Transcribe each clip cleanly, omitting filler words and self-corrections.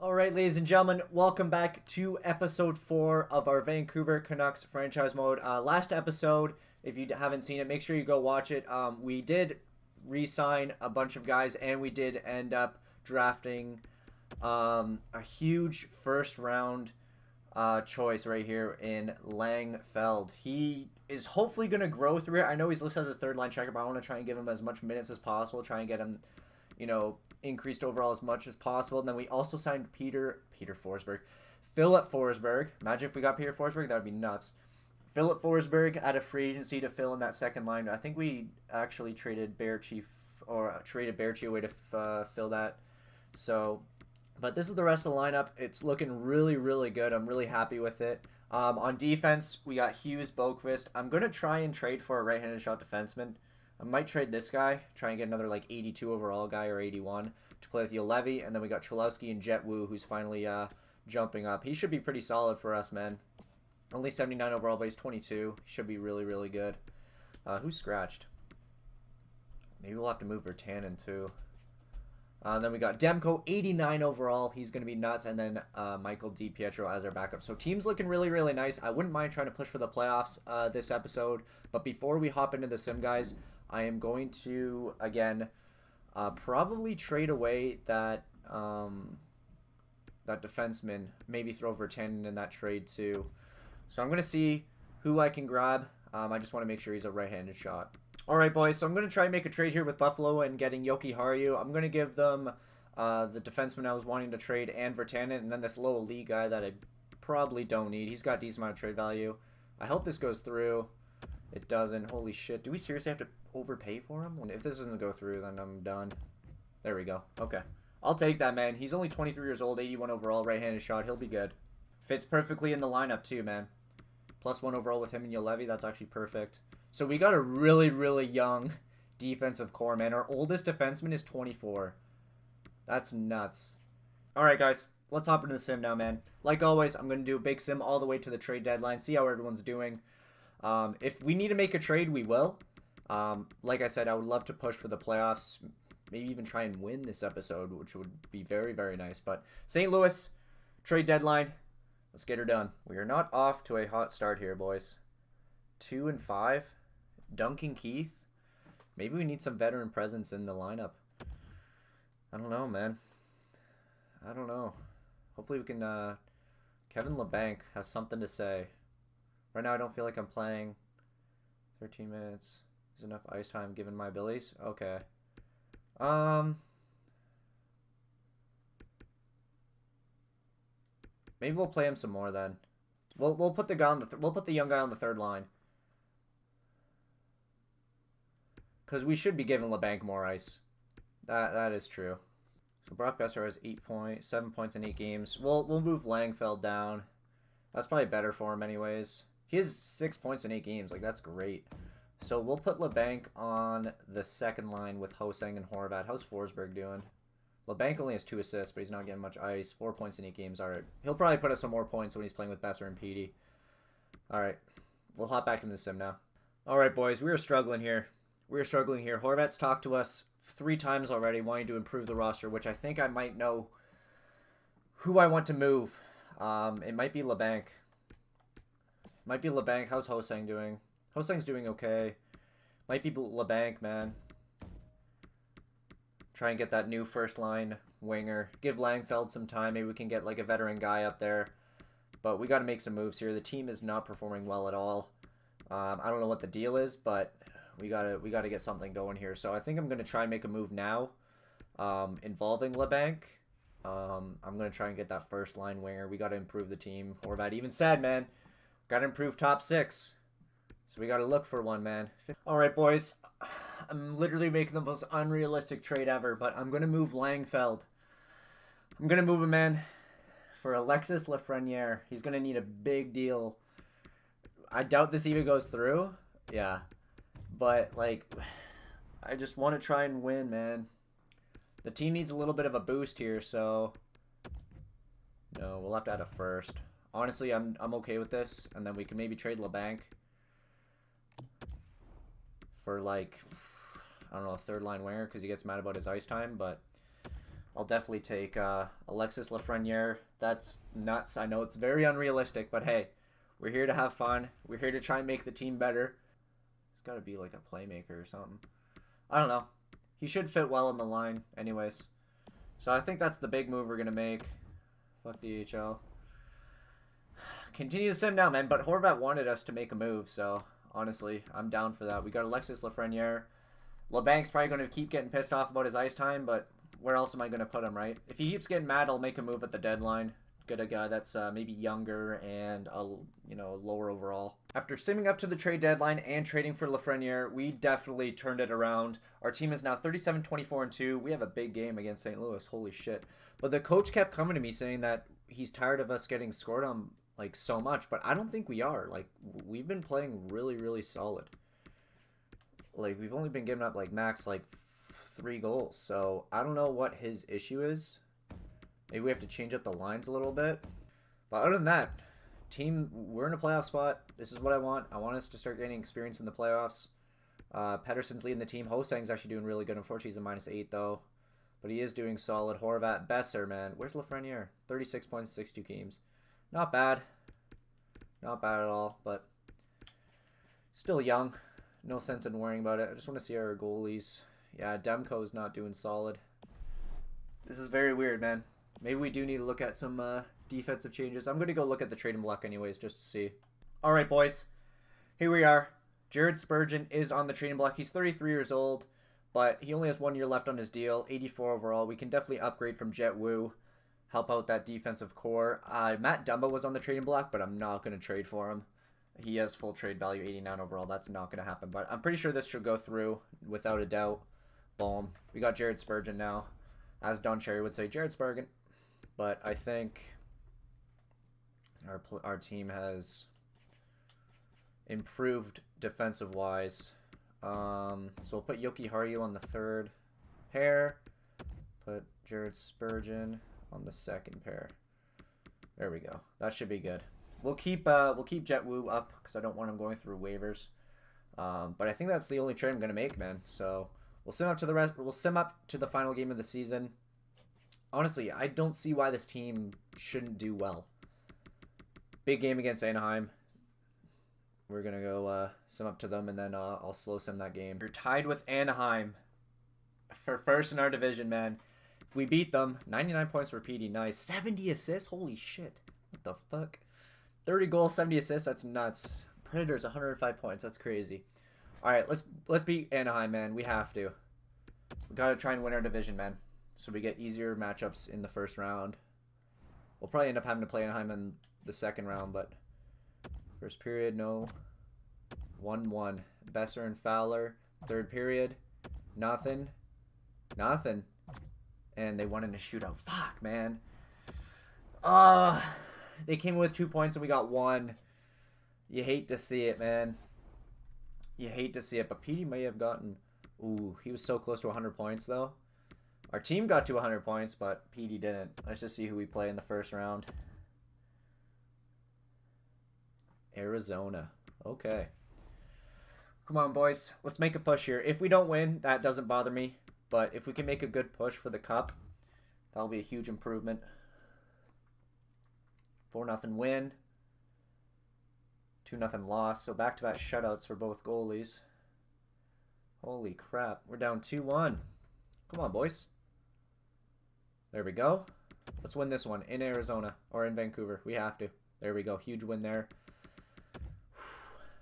All right, ladies and gentlemen, welcome back to episode 4 of our Vancouver Canucks franchise mode. Last episode, if you haven't seen it, make sure you go watch it. We did re-sign a bunch of guys, and we did end up drafting a huge first-round choice right here in Langfeld. He is hopefully going to grow through it. I know he's listed as a third-line checker, but I want to try and give him as much minutes as possible, try and get him, increased overall as much as possible. And then we also signed Philip Forsberg. Imagine if we got Peter Forsberg, that would be nuts. Philip Forsberg at a free agency to fill in that second line. I think we actually traded Bearchi away to fill that. So, but this is the rest of the lineup. It's looking really, really good. I'm really happy with it. On defense, we got Hughes, Boqvist. I'm going to try and trade for a right-handed shot defenseman. I might trade this guy, try and get another 82 overall guy or 81 to play with Juolevi. And then we got Cholowski and Jet Wu, who's finally jumping up. He should be pretty solid for us, man. Only 79 overall, but he's 22. He should be really, really good. Who's scratched? Maybe we'll have to move Vertanen too. Then we got Demko, 89 overall. He's going to be nuts. And then Michael DiPietro as our backup. So team's looking really, really nice. I wouldn't mind trying to push for the playoffs this episode. But before we hop into the sim, guys, I am going to, again, probably trade away that defenseman. Maybe throw Vertanen in that trade too. So I'm going to see who I can grab. I just want to make sure he's a right-handed shot. All right, boys, so I'm going to try and make a trade here with Buffalo and getting Yoki Haru. I'm going to give them the defenseman I was wanting to trade and Vertanen, and then this low elite guy that I probably don't need. He's got a decent amount of trade value. I hope this goes through. It doesn't. Holy shit. Do we seriously have to overpay for him? If this doesn't go through, then I'm done. There we go. Okay. I'll take that, man. He's only 23 years old, 81 overall, right-handed shot. He'll be good. Fits perfectly in the lineup, too, man. +1 overall with him and Juolevi. That's actually perfect. So we got a really, really young defensive core, man. Our oldest defenseman is 24. That's nuts. All right, guys. Let's hop into the sim now, man. Like always, I'm going to do a big sim all the way to the trade deadline. See how everyone's doing. If we need to make a trade, we will. Like I said, I would love to push for the playoffs. Maybe even try and win this episode, which would be very, very nice. But St. Louis, trade deadline. Let's get her done. We are not off to a hot start here, boys. 2-5. Duncan Keith. Maybe we need some veteran presence in the lineup. I don't know, man. I don't know. Hopefully we can... Kevin LeBanc has something to say. Right now I don't feel like I'm playing. 13 minutes is enough ice time given my abilities. Okay. Maybe we'll play him some more then. We'll put the guy on we'll put the young guy on the third line. Because we should be giving LeBanc more ice. That is true. So Brock Besser has 7 points in 8 games. We'll move Langfeld down. That's probably better for him anyways. He has 6 points in 8 games. That's great. So we'll put LeBanc on the second line with Hosang and Horvat. How's Forsberg doing? LeBanc only has 2 assists, but he's not getting much ice. 4 points in 8 games. All right. He'll probably put us some more points when he's playing with Besser and Petey. All right. We'll hop back into the sim now. All right, boys. We are struggling here. Horvat's talked to us 3 times already wanting to improve the roster, which I think I might know who I want to move. It might be LeBanc. How's Hosang doing? Hosang's doing okay. Might be LeBanc, man. Try and get that new first line winger. Give Langfeld some time. Maybe we can get a veteran guy up there. But we got to make some moves here. The team is not performing well at all. I don't know what the deal is, but we gotta get something going here. So I think I'm gonna try and make a move now, involving LeBanc. I'm gonna try and get that first line winger. We gotta improve the team. Horvat even said, man, gotta improve top 6. So we gotta look for one, man. All right, boys. I'm literally making the most unrealistic trade ever, but I'm gonna move Langfeld. I'm gonna move him, man, for Alexis Lafreniere. He's gonna need a big deal. I doubt this even goes through. Yeah. But, I just want to try and win, man. The team needs a little bit of a boost here, so... No, we'll have to add a first. Honestly, I'm okay with this. And then we can maybe trade LeBanc for, I don't know, a third-line winger because he gets mad about his ice time. But I'll definitely take Alexis Lafreniere. That's nuts. I know it's very unrealistic, but hey, we're here to have fun. We're here to try and make the team better. He's got to be like a playmaker or something. I don't know. He should fit well in the line anyways. So I think that's the big move we're going to make. Fuck DHL. Continue the sim now, man. But Horvat wanted us to make a move, so honestly, I'm down for that. We got Alexis Lafreniere. LeBank's probably going to keep getting pissed off about his ice time, but where else am I going to put him, right? If he keeps getting mad, I'll make a move at the deadline. Get a guy that's maybe younger and lower overall. After simming up to the trade deadline and trading for Lafreniere, we definitely turned it around. Our team is now 37-24-2. We have a big game against St. Louis. Holy shit. But the coach kept coming to me saying that he's tired of us getting scored on like so much, but I don't think we are. Like, we've been playing really, really solid. Like, we've only been giving up like max like 3 goals. So I don't know what his issue is. Maybe we have to change up the lines a little bit. But other than that, team, we're in a playoff spot. This is what I want. I want us to start gaining experience in the playoffs. Pedersen's leading the team. Hosang's actually doing really good. Unfortunately, he's a -8 though. But he is doing solid. Horvat, Besser, man. Where's Lafreniere? 36 points, 62 games. Not bad. Not bad at all. But still young. No sense in worrying about it. I just want to see our goalies. Yeah, Demko's not doing solid. This is very weird, man. Maybe we do need to look at some defensive changes. I'm going to go look at the trading block anyways, just to see. All right, boys. Here we are. Jared Spurgeon is on the trading block. He's 33 years old, but he only has 1 year left on his deal. 84 overall. We can definitely upgrade from Jet Wu. Help out that defensive core. Matt Dumba was on the trading block, but I'm not going to trade for him. He has full trade value, 89 overall. That's not going to happen, but I'm pretty sure this should go through without a doubt. Boom. We got Jared Spurgeon now. As Don Cherry would say, Jared Spurgeon. But I think our team has improved defensive-wise. So we'll put Yoki Haru on the 3rd pair. Put Jared Spurgeon on the 2nd pair. There we go. That should be good. We'll keep Jet Wu up because I don't want him going through waivers. But I think that's the only trade I'm gonna make, man. So we'll sim up to the rest. We'll sim up to the final game of the season. Honestly, I don't see why this team shouldn't do well. Big game against Anaheim. We're going to go sim up to them, and then I'll slow sim that game. We're tied with Anaheim for first in our division, man. If we beat them, 99 points for PD. Nice. 70 assists? Holy shit. What the fuck? 30 goals, 70 assists? That's nuts. Predators, 105 points. That's crazy. All right, let's beat Anaheim, man. We have to. We got to try and win our division, man. So we get easier matchups in the first round. We'll probably end up having to play Anaheim in the 2nd round, but first period, no. 1-1. Besser and Fowler. 3rd period, nothing. Nothing. And they won in a shootout. Fuck, man. They came in with 2 points and we got 1. You hate to see it, man. You hate to see it, but PD may have gotten... Ooh, he was so close to 100 points, though. Our team got to 100 points, but PD didn't. Let's just see who we play in the first round. Arizona. Okay. Come on, boys. Let's make a push here. If we don't win, that doesn't bother me. But if we can make a good push for the cup, that'll be a huge improvement. 4-0 win. 2-0 loss. So back-to-back shutouts for both goalies. Holy crap. We're down 2-1. Come on, boys. There we go. Let's win this one in Arizona or in Vancouver. We have to. There we go. Huge win there.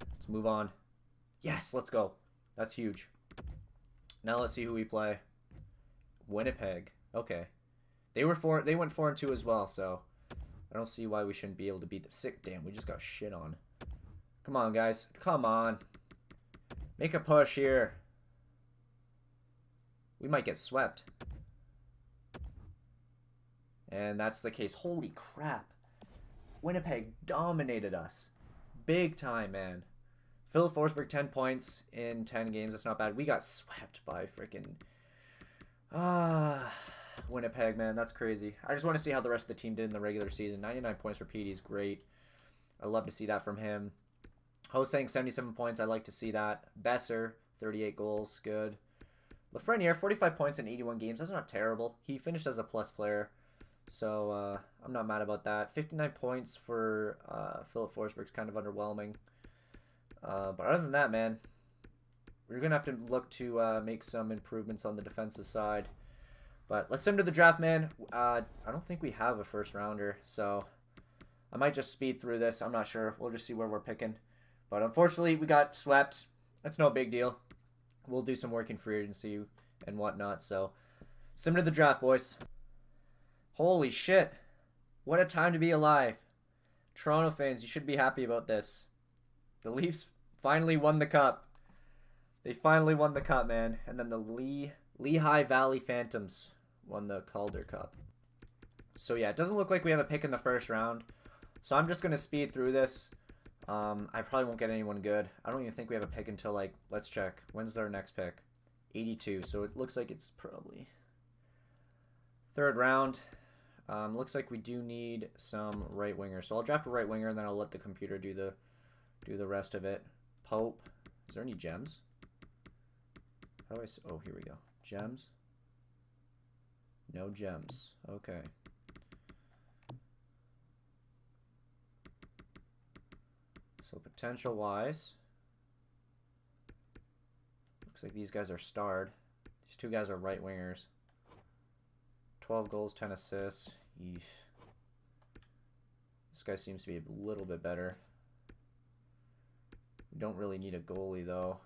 Let's move on. Yes, let's go. That's huge. Now let's see who we play. Winnipeg. Okay. They went 4-2 as well, so I don't see why we shouldn't be able to beat them. Sick. Damn, we just got shit on. Come on, guys. Come on. Make a push here. We might get swept. And that's the case. Holy crap. Winnipeg dominated us. Big time, man. Phil Forsberg, 10 points in 10 games. That's not bad. We got swept by freaking... Winnipeg, man. That's crazy. I just want to see how the rest of the team did in the regular season. 99 points for PD is great. I love to see that from him. Hosang, 77 points. I like to see that. Besser, 38 goals. Good. Lafreniere, 45 points in 81 games. That's not terrible. He finished as a plus player. So I'm not mad about that. 59 points for Philip Forsberg's kind of underwhelming. But other than that, man, we're going to have to look to make some improvements on the defensive side. But let's send to the draft, man. I don't think we have a first rounder, so I might just speed through this. I'm not sure. We'll just see where we're picking. But unfortunately, we got swept. That's no big deal. We'll do some work in free agency and whatnot. So send to the draft, boys. Holy shit. What a time to be alive. Toronto fans, you should be happy about this. The Leafs finally won the cup. They finally won the cup, man. And then the Lehigh Valley Phantoms won the Calder Cup. So yeah, it doesn't look like we have a pick in the first round. So I'm just going to speed through this. I probably won't get anyone good. I don't even think we have a pick until, like, let's check. When's our next pick? 82. So it looks like it's probably third round. Looks like we do need some right winger. So I'll draft a right winger and then I'll let the computer do the rest of it. Pope. Is there any gems? How do I... Oh, here we go. Gems? No gems. Okay. So potential-wise, looks like these guys are starred. These two guys are right wingers. 12 goals, 10 assists. Eesh. This guy seems to be a little bit better. We don't really need a goalie, though.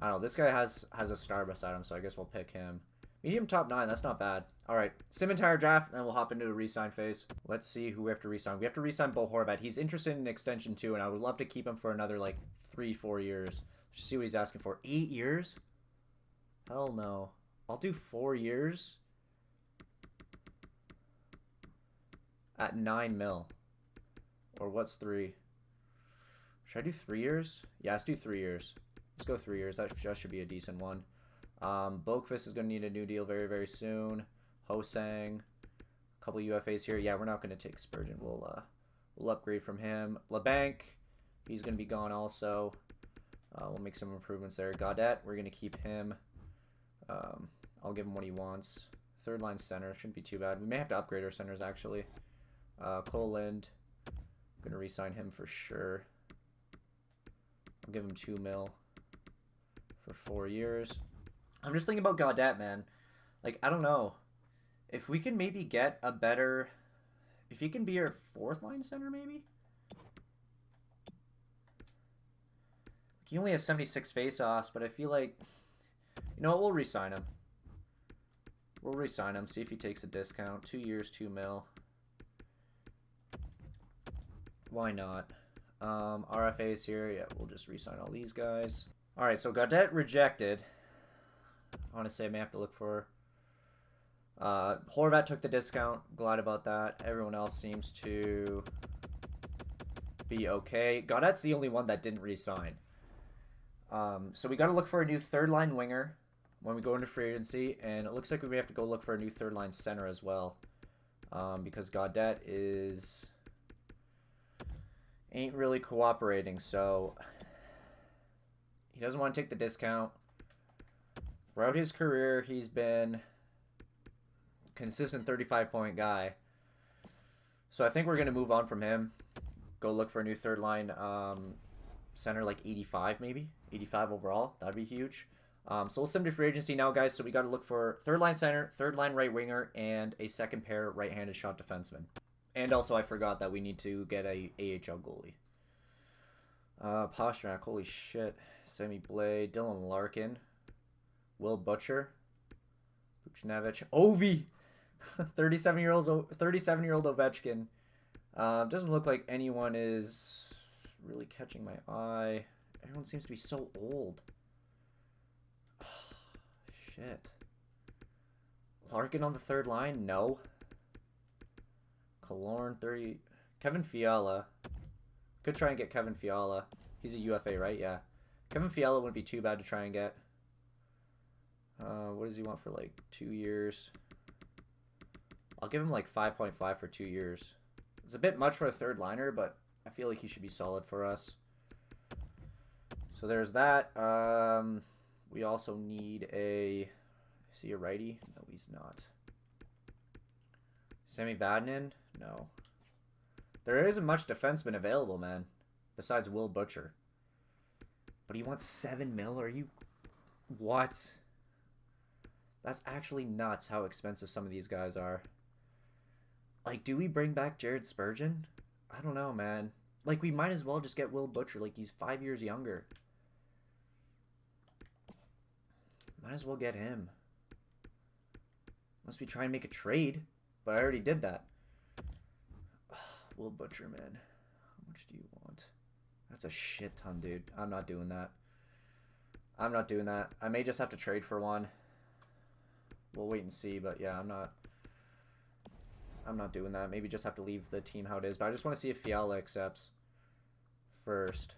I don't know. This guy has a star beside him, so I guess we'll pick him. Medium top 9. That's not bad. All right. Sim entire draft, and then we'll hop into a re-sign phase. Let's see who we have to re-sign. We have to re-sign Bo Horvat. He's interested in an extension, too, and I would love to keep him for another, like, 3-4 years. Just see what he's asking for. 8 years? Hell no. I'll do 4 years at 9 mil. Or what's 3? Should I do 3 years? Yeah, let's do 3 years. Let's go 3 years. That should be a decent one. Boqvist is going to need a new deal very, very soon. Hosang. A couple UFAs here. Yeah, we're not going to take Spurgeon. We'll upgrade from him. LeBanc. He's going to be gone also. We'll make some improvements there. Gaudette. We're going to keep him. I'll give him what he wants. Third line center. Shouldn't be too bad. We may have to upgrade our centers, actually. Cole Lind. I'm going to re-sign him for sure. I'll give him 2 mil for 4 years. I'm just thinking about Gaudette, man. Like, I don't know. If we can maybe get a better... If he can be our 4th line center, maybe? He only has 76 face-offs, but I feel like... You know what? We'll re-sign him. We'll re-sign him. See if he takes a discount. 2 years, 2 mil. Why not? RFAs here. Yeah, we'll just re-sign all these guys. Alright, so Gaudette rejected. Honestly, I may have to look for... Horvat took the discount. Glad about that. Everyone else seems to be okay. Gaudette's the only one that didn't re-sign. So we got to look for a new third-line winger when we go into free agency. And it looks like we may have to go look for a new third-line center as well. Because Gaudette ain't really cooperating. So he doesn't want to take the discount. Throughout his career, he's been consistent 35-point guy. So I think we're going to move on from him. Go look for a new third line center, like 85 maybe. 85 overall. That would be huge. So we'll send him to free agency now, guys. So we got to look for third line center, third line right winger, and a second pair right-handed shot defenseman. And also I forgot that we need to get a AHL goalie. Pastrnak, holy shit. Sammy Blais, Dylan Larkin, Will Butcher, Buchnevich, Ovi, 37-year-old Ovechkin. Doesn't look like anyone is really catching my eye. Everyone seems to be so old. Shit. Larkin on the third line? No. Killorn, 30. Kevin Fiala. Could try and get Kevin Fiala. He's a UFA, right? Yeah. Kevin Fiala wouldn't be too bad to try and get. What does he want for like 2 years? I'll give him like 5.5 for 2 years. It's a bit much for a third liner, but I feel like he should be solid for us. So there's that. We also need a... Is he a righty? No, he's not. Sami Vatanen? No. There isn't much defenseman available, man. Besides Will Butcher. But he wants $7 million? Are you... What? That's actually nuts how expensive some of these guys are. Like, do we bring back Jared Spurgeon? I don't know, man. Like, we might as well just get Will Butcher. Like, he's 5 years younger. Might as well get him. Unless we try and make a trade. But I already did that. Will Butcher, man. How much do you want? That's a shit ton, dude. I'm not doing that. I'm not doing that. I may just have to trade for one. We'll wait and see, but yeah, I'm not doing that. Maybe just have to leave the team how it is. But I just want to see if Fiala accepts first.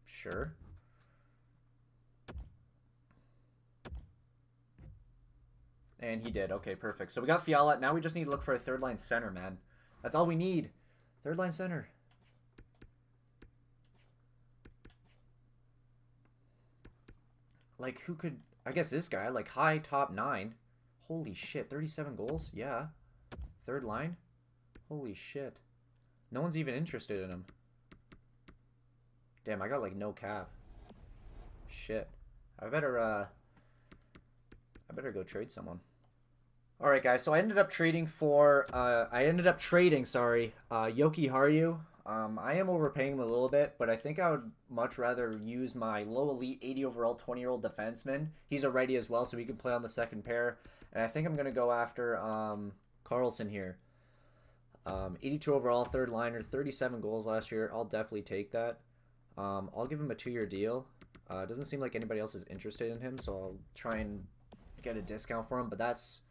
Sure. And he did. Okay, perfect. So we got Fiala. Now we just need to look for a third line center, man. That's all we need. Third line center. Like, who could... I guess this guy. Like, high top 9. Holy shit. 37 goals? Yeah. Third line? Holy shit. No one's even interested in him. Damn, I got, like, no cap. Shit. I better go trade someone. Alright, guys. So I ended up trading for... Yoki Haru. I am overpaying him a little bit, but I think I would much rather use my low elite 80 overall 20-year-old defenseman. He's a righty as well, so he can play on the second pair. And I think I'm going to go after Carlson here. 82 overall, third liner, 37 goals last year. I'll definitely take that. I'll give him a 2-year deal. It doesn't seem like anybody else is interested in him, so I'll try and get a discount for him. But that's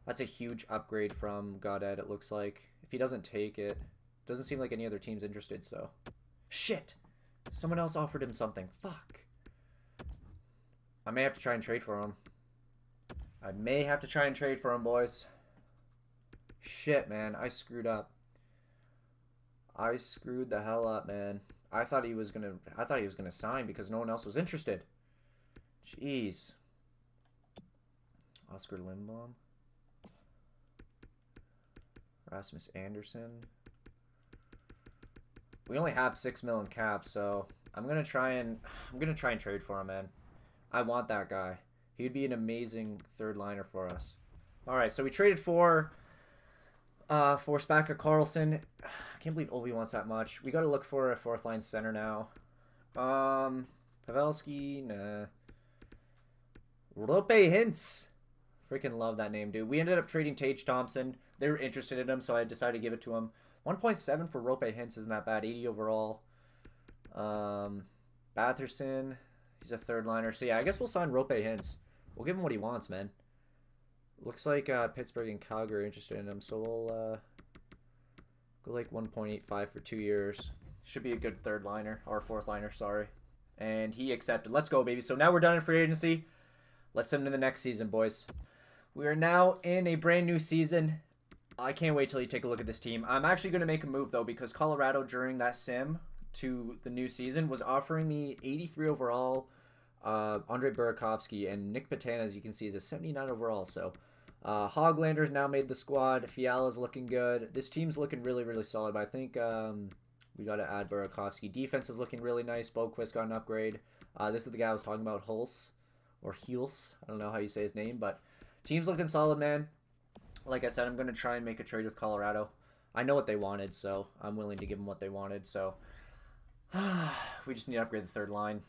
a huge upgrade from Goddard, it looks like. If he doesn't take it, doesn't seem like any other team's interested, so... Shit! Someone else offered him something. Fuck. I may have to try and trade for him. I may have to try and trade for him, boys. Shit, man. I screwed up. I screwed the hell up, man. I thought he was gonna sign because no one else was interested. Jeez. Oscar Lindblom. Rasmus Anderson. We only have $6 million cap, so I'm gonna try and trade for him, man. I want that guy. He'd be an amazing third liner for us. All right, so we traded for Spaka Carlson. I can't believe Ovi wants that much. We got to look for a fourth line center now. Pavelski, nah. Rope Hintz. Freaking love that name, dude. We ended up trading Tage Thompson. They were interested in him, so I decided to give it to him. 1.7 for Rope Hintz isn't that bad. 80 overall. Batherson, he's a third liner. So yeah, I guess we'll sign Rope Hintz. We'll give him what he wants, man. Looks like Pittsburgh and Calgary are interested in him, so we'll go like 1.85 for 2 years. Should be a good third liner, or fourth liner, sorry. And he accepted. Let's go, baby. So now we're done in free agency. Let's send him to the next season, boys. We are now in a brand new season. I can't wait till you take a look at this team. I'm actually going to make a move, though, because Colorado, during that sim to the new season, was offering me 83 overall, Andre Burakovsky, and Nick Petan, as you can see, is a 79 overall. So Hoglander's now made the squad. Fiala's looking good. This team's looking really, really solid. But I think we got to add Burakovsky. Defense is looking really nice. Boquist got an upgrade. This is the guy I was talking about, Hulse, or Hulse. I don't know how you say his name, but team's looking solid, man. Like I said, I'm going to try and make a trade with Colorado. I know what they wanted, so I'm willing to give them what they wanted. So we just need to upgrade the third line.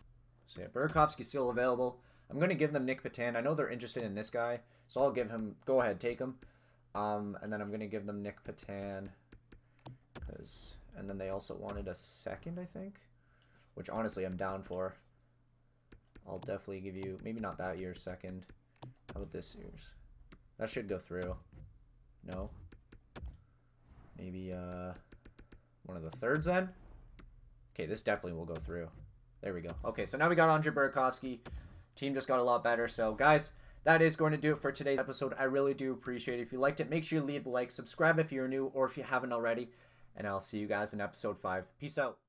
So yeah, Burakovsky's still available. I'm going to give them Nick Petan. I know they're interested in this guy, so I'll give him... Go ahead, take him. And then I'm going to give them Nick Petan. And then they also wanted a second, I think. Which, honestly, I'm down for. I'll definitely give you... Maybe not that year's second. How about this year's? That should go through. No? Maybe one of the thirds then? Okay, this definitely will go through. There we go. Okay, so now we got Andre Burakovsky. Team just got a lot better. So, guys, that is going to do it for today's episode. I really do appreciate it. If you liked it, make sure you leave a like. Subscribe if you're new or if you haven't already. And I'll see you guys in episode 5. Peace out.